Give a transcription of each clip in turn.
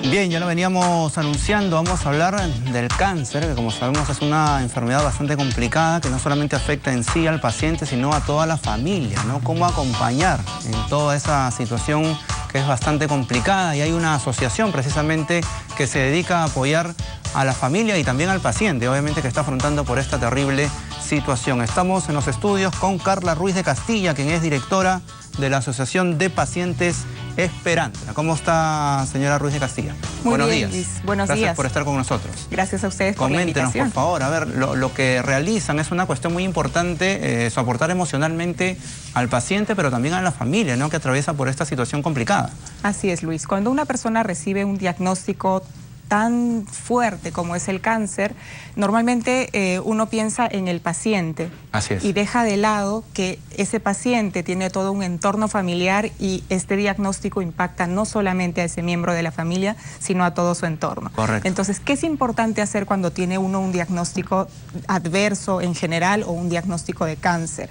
Bien, ya lo veníamos anunciando, vamos a hablar del cáncer, que como sabemos es una enfermedad bastante complicada, que no solamente afecta en sí al paciente, sino a toda la familia, ¿no? Cómo acompañar en toda esa situación que es bastante complicada, y hay una asociación precisamente que se dedica a apoyar a la familia y también al paciente, obviamente, que está afrontando por esta terrible situación. Estamos en los estudios con Carla Ruiz de Castilla, quien es directora de la Asociación de Pacientes Esperanza. ¿Cómo está, señora Ruiz de Castilla? Buenos días. Luis. Buenos días. Gracias por estar con nosotros. Gracias a ustedes por la invitación. Coméntenos, por favor, a ver, lo que realizan es una cuestión muy importante, soportar emocionalmente al paciente, pero también a la familia, ¿no?, que atraviesa por esta situación complicada. Así es, Luis. Cuando una persona recibe un diagnóstico tan fuerte como es el cáncer, normalmente uno piensa en el paciente. Así es. Y deja de lado que ese paciente tiene todo un entorno familiar y este diagnóstico impacta no solamente a ese miembro de la familia, sino a todo su entorno. Correcto. Entonces, ¿qué es importante hacer cuando tiene uno un diagnóstico adverso en general o un diagnóstico de cáncer?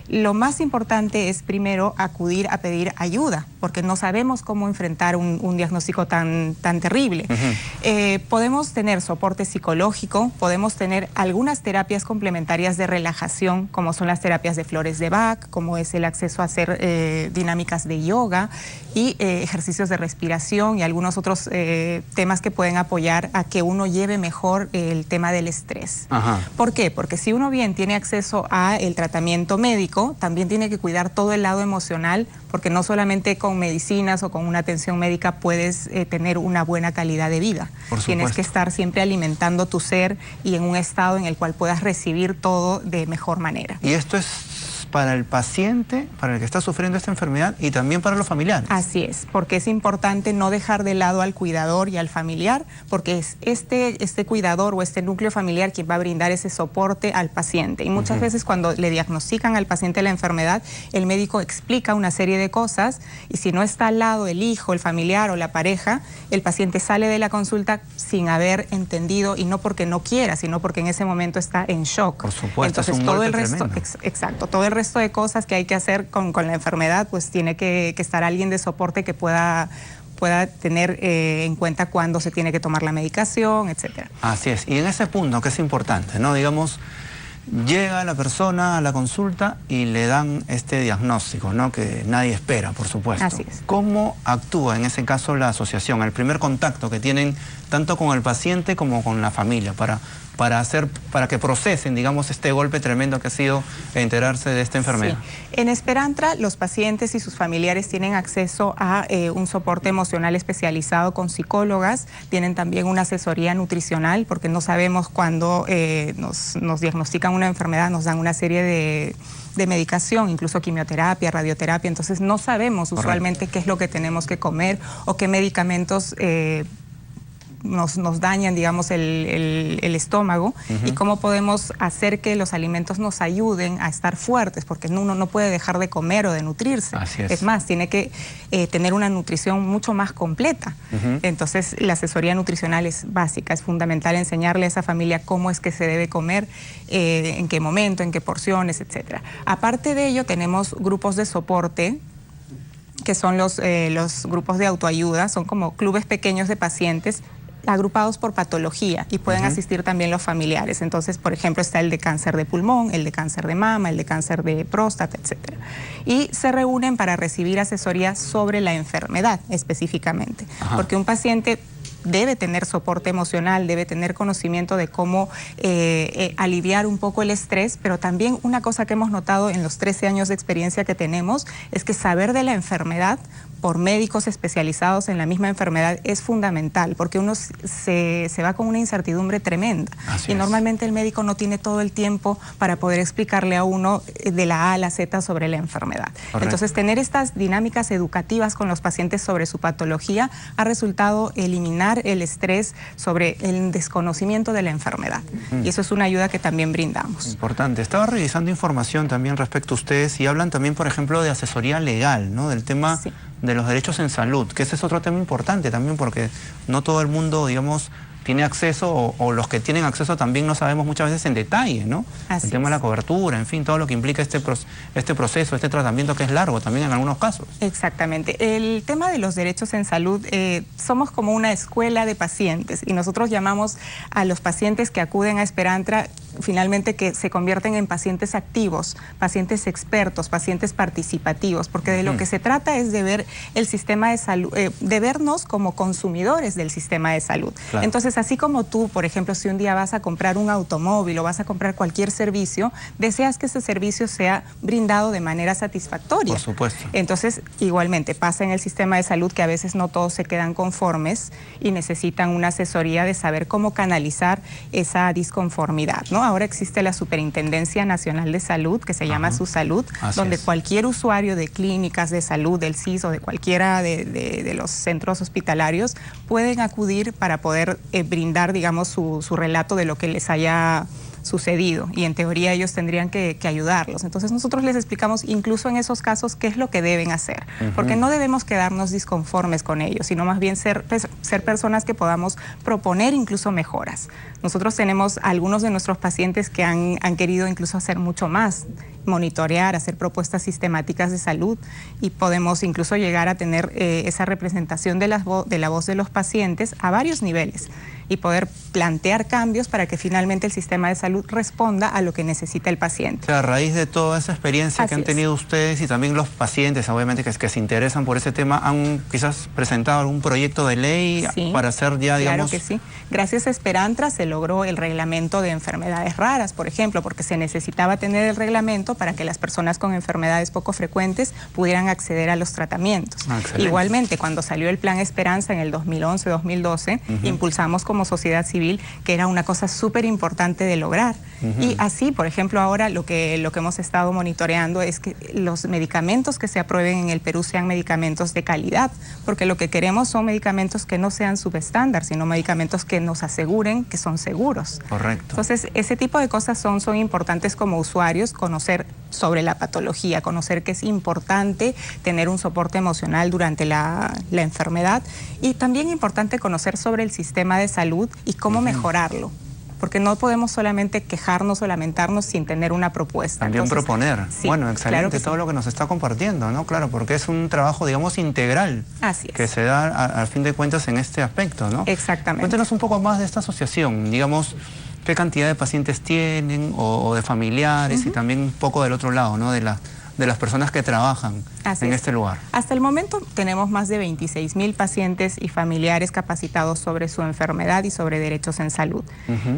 Lo más importante es primero acudir a pedir ayuda, porque no sabemos cómo enfrentar un diagnóstico tan terrible. Podemos tener soporte psicológico, podemos tener algunas terapias complementarias de relajación, como son las terapias de flores de Bach, como es el acceso a hacer dinámicas de yoga y ejercicios de respiración y algunos otros temas que pueden apoyar a que uno lleve mejor el tema del estrés. Ajá. ¿Por qué? Porque si uno bien tiene acceso al tratamiento médico, también tiene que cuidar todo el lado emocional, porque no solamente con medicinas o con una atención médica puedes tener una buena calidad de vida. Tienes que estar siempre alimentando tu ser y en un estado en el cual puedas recibir todo de mejor manera. Y esto es para el paciente, para el que está sufriendo esta enfermedad, y también para los familiares. Así es, porque es importante no dejar de lado al cuidador y al familiar, porque es este cuidador o este núcleo familiar quien va a brindar ese soporte al paciente. Y muchas veces cuando le diagnostican al paciente la enfermedad, el médico explica una serie de cosas, y si no está al lado el hijo, el familiar o la pareja, el paciente sale de la consulta sin haber entendido, y no porque no quiera, sino porque en ese momento está en shock. Por supuesto. Entonces, es un todo el golpe resto, exacto, todo el resto de cosas que hay que hacer con la enfermedad, pues tiene que estar alguien de soporte que pueda tener en cuenta cuándo se tiene que tomar la medicación, etcétera. Así es. Y en ese punto, que es importante, ¿no? Digamos, llega la persona a la consulta y le dan este diagnóstico, ¿no?, que nadie espera, por supuesto. Así es. ¿Cómo actúa en ese caso la asociación? El primer contacto que tienen tanto con el paciente como con la familia para que procesen, digamos, este golpe tremendo que ha sido enterarse de esta enfermedad. Sí. En Esperantra, los pacientes y sus familiares tienen acceso a un soporte emocional especializado con psicólogas, tienen también una asesoría nutricional, porque no sabemos cuándo nos diagnostican una enfermedad, nos dan una serie de medicación, incluso quimioterapia, radioterapia, entonces no sabemos usualmente qué es lo que tenemos que comer o qué medicamentos nos dañan, digamos, el estómago, y cómo podemos hacer que los alimentos nos ayuden a estar fuertes, porque uno no puede dejar de comer o de nutrirse. Así es. Es más, tiene que tener una nutrición mucho más completa. Entonces, la asesoría nutricional es básica, es fundamental enseñarle a esa familia cómo es que se debe comer, en qué momento, en qué porciones, etcétera. Aparte de ello, tenemos grupos de soporte, que son los grupos de autoayuda, son como clubes pequeños de pacientes agrupados por patología, y pueden asistir también los familiares. Entonces, por ejemplo, está el de cáncer de pulmón, el de cáncer de mama, el de cáncer de próstata, etcétera. Y se reúnen para recibir asesoría sobre la enfermedad específicamente. Porque un paciente debe tener soporte emocional, debe tener conocimiento de cómo aliviar un poco el estrés, pero también una cosa que hemos notado en los 13 años de experiencia que tenemos es que saber de la enfermedad por médicos especializados en la misma enfermedad es fundamental, porque uno se va con una incertidumbre tremenda. Y normalmente el médico no tiene todo el tiempo para poder explicarle a uno de la A a la Z sobre la enfermedad. Correcto. Entonces, tener estas dinámicas educativas con los pacientes sobre su patología ha resultado eliminar el estrés sobre el desconocimiento de la enfermedad. Y eso es una ayuda que también brindamos. Importante. Estaba revisando información también respecto a ustedes, y hablan también, por ejemplo, de asesoría legal, ¿no?, del tema de los derechos en salud, que ese es otro tema importante también, porque no todo el mundo, digamos, tiene acceso o los que tienen acceso también no sabemos muchas veces en detalle, ¿no? El tema de la cobertura, en fin, todo lo que implica este proceso, este tratamiento que es largo también en algunos casos. Exactamente. El tema de los derechos en salud, somos como una escuela de pacientes y nosotros llamamos a los pacientes que acuden a Esperantra finalmente que se convierten en pacientes activos, pacientes expertos, pacientes participativos, porque de lo que se trata es de ver el sistema de salud, de vernos como consumidores del sistema de salud. Claro. Entonces, así como tú, por ejemplo, si un día vas a comprar un automóvil o vas a comprar cualquier servicio, deseas que ese servicio sea brindado de manera satisfactoria. Por supuesto. Entonces, igualmente pasa en el sistema de salud que a veces no todos se quedan conformes y necesitan una asesoría de saber cómo canalizar esa disconformidad, ¿no? Ahora existe la Superintendencia Nacional de Salud, que se llama SUSalud, donde cualquier usuario de clínicas de salud, del CIS o de cualquiera de los centros hospitalarios pueden acudir para poder brindar, digamos, su relato de lo que les haya sucedido y en teoría ellos tendrían que ayudarlos. Entonces nosotros les explicamos incluso en esos casos qué es lo que deben hacer, porque no debemos quedarnos disconformes con ellos, sino más bien ser personas que podamos proponer incluso mejoras. Nosotros tenemos algunos de nuestros pacientes que han querido incluso hacer mucho más, monitorear, hacer propuestas sistemáticas de salud y podemos incluso llegar a tener esa representación de la voz de los pacientes a varios niveles y poder plantear cambios para que finalmente el sistema de salud responda a lo que necesita el paciente. O sea, a raíz de toda esa experiencia que han tenido ustedes y también los pacientes, obviamente, que se interesan por ese tema, ¿han quizás presentado algún proyecto de ley para hacer ya, digamos? Claro que sí. Gracias a Esperantra se logró el reglamento de enfermedades raras, por ejemplo, porque se necesitaba tener el reglamento para que las personas con enfermedades poco frecuentes pudieran acceder a los tratamientos. Igualmente, cuando salió el Plan Esperanza en el 2011-2012, impulsamos como sociedad civil que era una cosa súper importante de lograr. Y así, por ejemplo, ahora lo que hemos estado monitoreando es que los medicamentos que se aprueben en el Perú sean medicamentos de calidad, porque lo que queremos son medicamentos que no sean subestándar, sino medicamentos que nos aseguren que son seguros. Correcto. Entonces, ese tipo de cosas son importantes como usuarios, conocer sobre la patología, conocer que es importante tener un soporte emocional durante la enfermedad y también importante conocer sobre el sistema de salud y cómo mejorarlo. Porque no podemos solamente quejarnos o lamentarnos sin tener una propuesta. También proponer. Sí, bueno, excelente claro todo lo que nos está compartiendo, ¿no? Claro, porque es un trabajo, digamos, integral. Así es. Que se da, al fin de cuentas, en este aspecto, ¿no? Exactamente. Cuéntenos un poco más de esta asociación, digamos, qué cantidad de pacientes tienen o de familiares y también un poco del otro lado, ¿no? De las personas que trabajan en este lugar. Hasta el momento tenemos más de 26.000 pacientes y familiares capacitados sobre su enfermedad y sobre derechos en salud.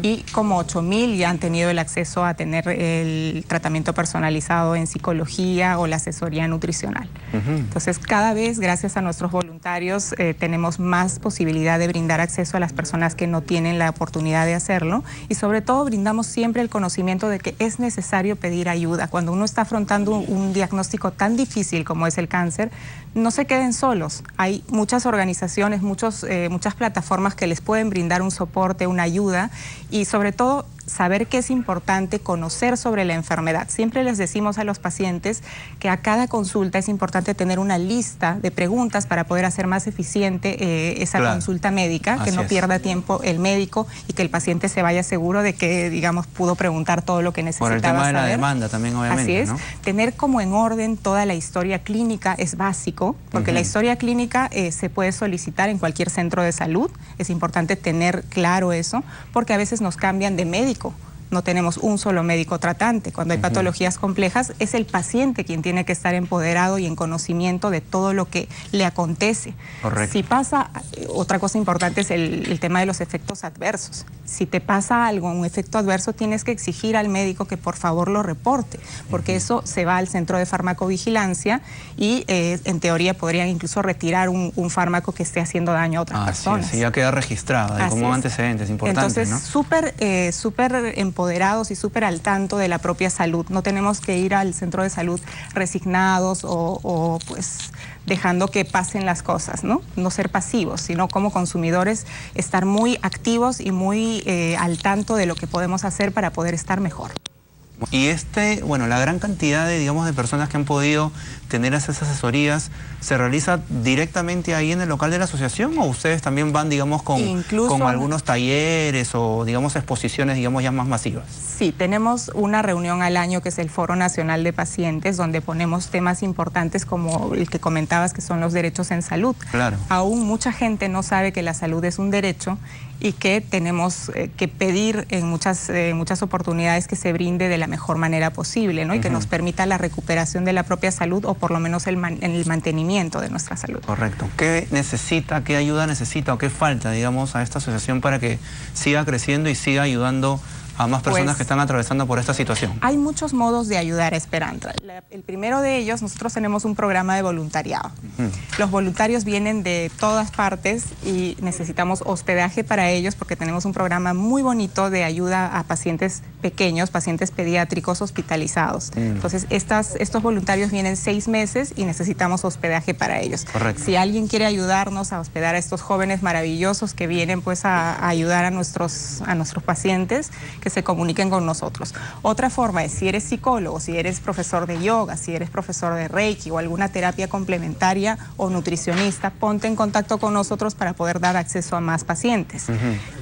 Y como 8.000 ya han tenido el acceso a tener el tratamiento personalizado en psicología o la asesoría nutricional. Entonces, cada vez, gracias a nuestros voluntarios, tenemos más posibilidad de brindar acceso a las personas que no tienen la oportunidad de hacerlo y sobre todo brindamos siempre el conocimiento de que es necesario pedir ayuda. Cuando uno está afrontando un diagnóstico tan difícil como es el cáncer, no se queden solos. Hay muchas organizaciones, muchas plataformas que les pueden brindar un soporte, una ayuda y sobre todo saber que es importante conocer sobre la enfermedad. Siempre les decimos a los pacientes que a cada consulta es importante tener una lista de preguntas para poder hacer más eficiente esa consulta médica, que no pierda tiempo el médico y que el paciente se vaya seguro de que, digamos, pudo preguntar todo lo que necesitaba saber. Por el tema de la demanda también, obviamente. Así es. ¿No? Tener como en orden toda la historia clínica es básico, porque la historia clínica se puede solicitar en cualquier centro de salud. Es importante tener claro eso, porque a veces nos cambian de médico. No tenemos un solo médico tratante. Cuando hay patologías complejas, es el paciente quien tiene que estar empoderado y en conocimiento de todo lo que le acontece. Correcto. Si pasa, otra cosa importante es el tema de los efectos adversos. Si te pasa algo, un efecto adverso, tienes que exigir al médico que por favor lo reporte, porque eso se va al centro de farmacovigilancia y en teoría podrían incluso retirar un fármaco que esté haciendo daño a otras personas. Sí, ya queda registrado como antecedentes, importante. Entonces, ¿no? súper empoderados y súper al tanto de la propia salud. No tenemos que ir al centro de salud resignados o pues dejando que pasen las cosas, ¿no? No ser pasivos, sino como consumidores estar muy activos y muy al tanto de lo que podemos hacer para poder estar mejor. Y bueno, la gran cantidad de, digamos, de personas que han podido tener esas asesorías, ¿se realiza directamente ahí en el local de la asociación o ustedes también van, digamos, con algunos talleres o, digamos, exposiciones, digamos, ya más masivas? Sí, tenemos una reunión al año que es el Foro Nacional de Pacientes, donde ponemos temas importantes como el que comentabas, que son los derechos en salud. Claro. Aún mucha gente no sabe que la salud es un derecho y que tenemos que pedir en muchas oportunidades que se brinde de la mejor manera posible, ¿no? Y que nos permita la recuperación de la propia salud o por lo menos el mantenimiento de nuestra salud. Correcto. ¿Qué necesita, qué ayuda necesita o qué falta, digamos, a esta asociación para que siga creciendo y siga ayudando a más personas que están atravesando por esta situación? Hay muchos modos de ayudar a Esperanza. El primero de ellos, nosotros tenemos un programa de voluntariado. Los voluntarios vienen de todas partes y necesitamos hospedaje para ellos porque tenemos un programa muy bonito de ayuda a pacientes pequeños, pacientes pediátricos hospitalizados. Entonces, estos voluntarios vienen 6 meses y necesitamos hospedaje para ellos. Correcto. Si alguien quiere ayudarnos a hospedar a estos jóvenes maravillosos que vienen pues a ayudar a nuestros pacientes, que se comuniquen con nosotros. Otra forma es, si eres psicólogo, si eres profesor de yoga, si eres profesor de Reiki o alguna terapia complementaria o nutricionista, ponte en contacto con nosotros para poder dar acceso a más pacientes.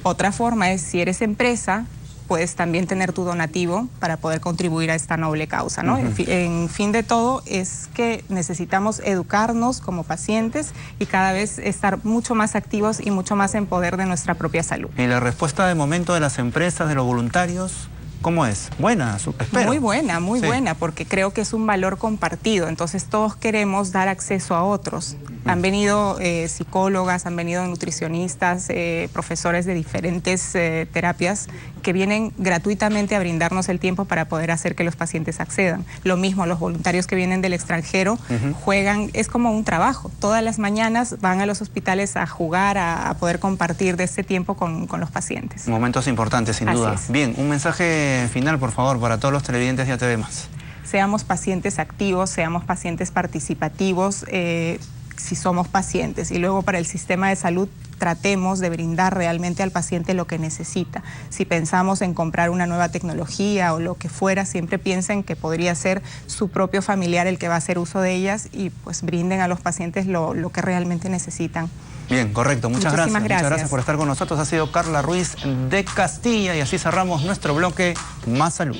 Otra forma es, si eres empresa, puedes también tener tu donativo para poder contribuir a esta noble causa, ¿no? En fin de todo, es que necesitamos educarnos como pacientes y cada vez estar mucho más activos y mucho más en poder de nuestra propia salud. ¿Y la respuesta de momento de las empresas, de los voluntarios, cómo es? Buena, espero. Muy buena, porque creo que es un valor compartido. Entonces todos queremos dar acceso a otros. Han venido psicólogas, han venido nutricionistas, profesores de diferentes terapias que vienen gratuitamente a brindarnos el tiempo para poder hacer que los pacientes accedan. Lo mismo, los voluntarios que vienen del extranjero juegan, es como un trabajo. Todas las mañanas van a los hospitales a jugar, a poder compartir de este tiempo con los pacientes. Momentos importantes, sin duda. Bien, un mensaje final, por favor, para todos los televidentes de ATV+. Seamos pacientes activos, seamos pacientes participativos, si somos pacientes, y luego para el sistema de salud tratemos de brindar realmente al paciente lo que necesita. Si pensamos en comprar una nueva tecnología o lo que fuera, siempre piensen que podría ser su propio familiar el que va a hacer uso de ellas y pues brinden a los pacientes lo que realmente necesitan. Bien, correcto. Muchas gracias. Muchas gracias por estar con nosotros. Ha sido Carla Ruiz de Castilla y así cerramos nuestro bloque Más Salud.